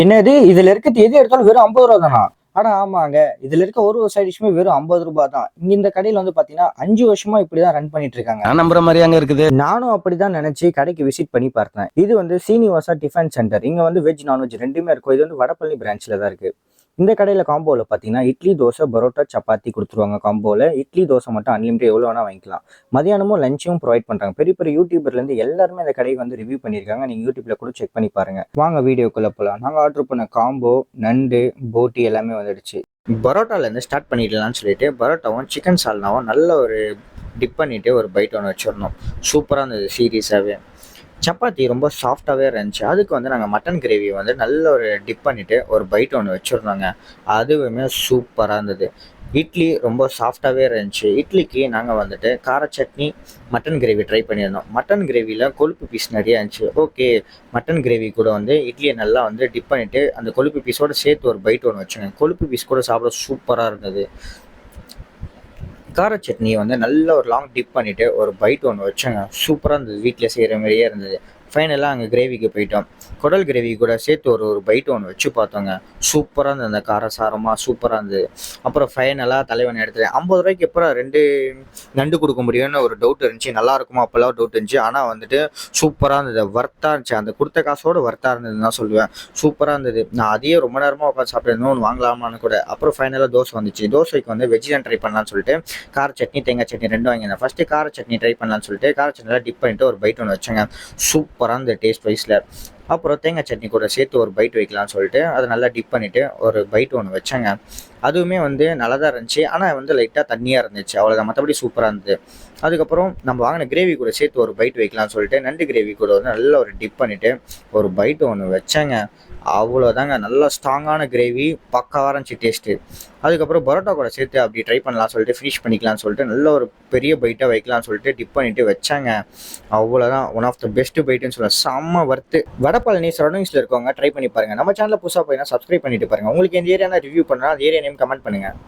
என்னது இதுல இருக்கிறது எது எடுத்தாலும் வெறும் 50 ரூபா தானா? ஆனா ஆமாங்க. இதுல இருக்க ஒரு சைட் டிஷ்மே வெறும் 50 ரூபாய் தான். இங்க இந்த கடையில வந்து பாத்தீங்கன்னா 5 வருஷமா இப்படிதான் ரன் பண்ணிட்டு இருக்காங்க. நான் நம்புற மாதிரி அங்க இருக்குது. நானும் அப்படிதான் நினைச்சு கடைக்கு விசிட் பண்ணி பார்த்தேன். இது வந்து சீனிவாசா டிஃபன் சென்டர். இங்க வந்து வெஜ் நான்வெஜ் ரெண்டுமே இருக்கும். இது வந்து வடபழனி பிரான்ச்ல தான் இருக்கு. இந்த கடையில காம்போல பாத்தீங்கன்னா இட்லி, தோசை, பரோட்டா, சப்பாத்தி கொடுத்துருவாங்க காம்போல. இட்லி, தோசை மட்டும் அன்லிமிட்டட் எவ்வளவு வேணா வாங்கிக்கலாம். மதியானமும் லஞ்சும் ப்ரொவைட் பண்றாங்க. பெரிய பெரிய யூடியூபர்ல இருந்து எல்லாருமே இந்த கடையை வந்து ரிவ்யூ பண்ணியிருக்காங்க. நீங்க யூடியூப்ல கூட செக் பண்ணி பாருங்க. வாங்க வீடியோக்குள்ள போலாம். நாங்க ஆர்டர் பண்ண காம்போ நண்டு, போட்டி எல்லாமே வந்துடுச்சு. பரோட்டால இருந்து ஸ்டார்ட் பண்ணிடலாம்னு சொல்லிட்டு பரோட்டாவும் சிக்கன் சால்னாவும் நல்ல ஒரு டிப் பண்ணிட்டு ஒரு பைட் ஒன்று வச்சிடணும். சூப்பராக இருந்தது சீரியஸாகவே. சப்பாத்தி ரொம்ப சாஃப்டாகவே இருந்துச்சு. அதுக்கு வந்து நாங்கள் மட்டன் கிரேவி வந்து நல்ல ஒரு டிப் பண்ணிவிட்டு ஒரு பைட் ஒன்று வச்சுருந்தோங்க. அதுவுமே சூப்பராக இருந்தது. இட்லி ரொம்ப சாஃப்டாகவே இருந்துச்சு. இட்லிக்கு நாங்கள் வந்துட்டு கார சட்னி, மட்டன் கிரேவி ட்ரை பண்ணியிருந்தோம். மட்டன் கிரேவியில் கொழுப்பு பீஸ் நிறையா இருந்துச்சு. ஓகே, மட்டன் கிரேவி கூட வந்து இட்லியை நல்லா வந்து டிப் பண்ணிவிட்டு அந்த கொழுப்பு பீஸோடு சேர்த்து ஒரு பைட் ஒன்று வச்சுங்க. கொழுப்பு பீஸ் கூட சாப்பிட சூப்பராக இருந்தது. கார சட்னியை வந்து நல்லா ஒரு லாங் டிப் பண்ணிவிட்டு ஒரு பைட் ஒன்று வச்சேங்க. சூப்பராக இருந்தது. வீட்டில் செய்கிற மாதிரியே இருந்தது. ஃபைனலாக அங்கே கிரேவிக்கு போயிட்டோம். குடல் கிரேவி கூட சேர்த்து ஒரு ஒரு பைட் ஒன்று வச்சு பார்த்தோங்க. சூப்பராக இருந்தது. அந்த காரசாரமாக சூப்பராக இருந்தது. அப்புறம் ஃபைனலாக தலைவன் எடுத்துட்டேன். 50 ரூபாய்க்கு எப்போ 2 நண்டு கொடுக்க முடியும்னு ஒரு டவுட் இருந்துச்சு. நல்லா இருக்குமா அப்போல்லாம் டவுட் இருந்துச்சு. ஆனால் வந்துட்டு சூப்பராக இருந்தது. வர்த்தாக இருந்துச்சு. அந்த கொடுத்த காசோடு வர்த்தாக இருந்ததுன்னு தான் சொல்லுவேன். சூப்பராக இருந்தது. நான் அதையே ரொம்ப நேரமாக உட்காந்து சாப்பிட்டு ஒன்று வாங்கலாமான்னு கூட. அப்புறம் ஃபைனலாக தோசை வந்துச்சு. தோசைக்கு வந்து வெஜ்ஜில் ட்ரை பண்ணலான்னு சொல்லிட்டு கார சட்னி, தேங்காய் சட்னி ரெண்டும் வாங்கியிருந்தேன். ஃபஸ்ட்டு கார சட்னி ட்ரை பண்ணலான்னு சொல்லிட்டு கார சட்னியில் டிப் பண்ணிட்டு ஒரு பைட் ஒன்று வச்சேங்க. சூப்பராக இருந்தது டேஸ்ட் வைஸில். அப்புறம் தேங்காய் சட்னி கூட சேர்த்து ஒரு பைட் வைக்கலாம்னு சொல்லிட்டு அதை நல்லா டிப் பண்ணிவிட்டு ஒரு பைட் ஒன்று வச்சேங்க. அதுவுமே வந்து நல்லா தான் இருந்துச்சு. ஆனால் வந்து லைட்டாக தண்ணியாக இருந்துச்சு. அவ்வளோதான். மற்றபடி சூப்பராக இருந்தது. அதுக்கப்புறம் நம்ம வாங்கின கிரேவி கூட சேர்த்து ஒரு பைட் வைக்கலாம்னு சொல்லிட்டு நண்டு கிரேவி கூட வந்து நல்லா ஒரு டிப் பண்ணிவிட்டு ஒரு பைட் ஒன்று வச்சேங்க. அவ்வளோதாங்க. நல்லா ஸ்ட்ராங்கான கிரேவி, பக்காவாக இருந்துச்சு டேஸ்ட்டு. அதுக்கப்புறம் பரோட்டா கூட சேர்த்து அப்படி ட்ரை பண்ணலாம்னு சொல்லிட்டு ஃபினிஷ் பண்ணிக்கலாம்னு சொல்லிட்டு நல்ல ஒரு பெரிய பைட்டாக வைக்கலாம்னு சொல்லிட்டு டிப் பண்ணிவிட்டு வச்சாங்க. அவ்வளோதான். ஒன் ஆஃப் த பெஸ்ட் பைட்டுன்னு சொல்லுவேன். செம்ம வர்த்து. வடபழனி சரௌண்டிங்ஸில் இருக்கவங்க ட்ரை பண்ணி பாருங்கள். நம்ம சேனலில் புதுசாக போயினா சப்ஸ்கிரைப் பண்ணிட்டு பாருங்கள். உங்களுக்கு எந்த ஏரியா ரிவ்யூ பண்ணால் அந்த ஏரியா நேம் கமெண்ட் பண்ணுங்கள்.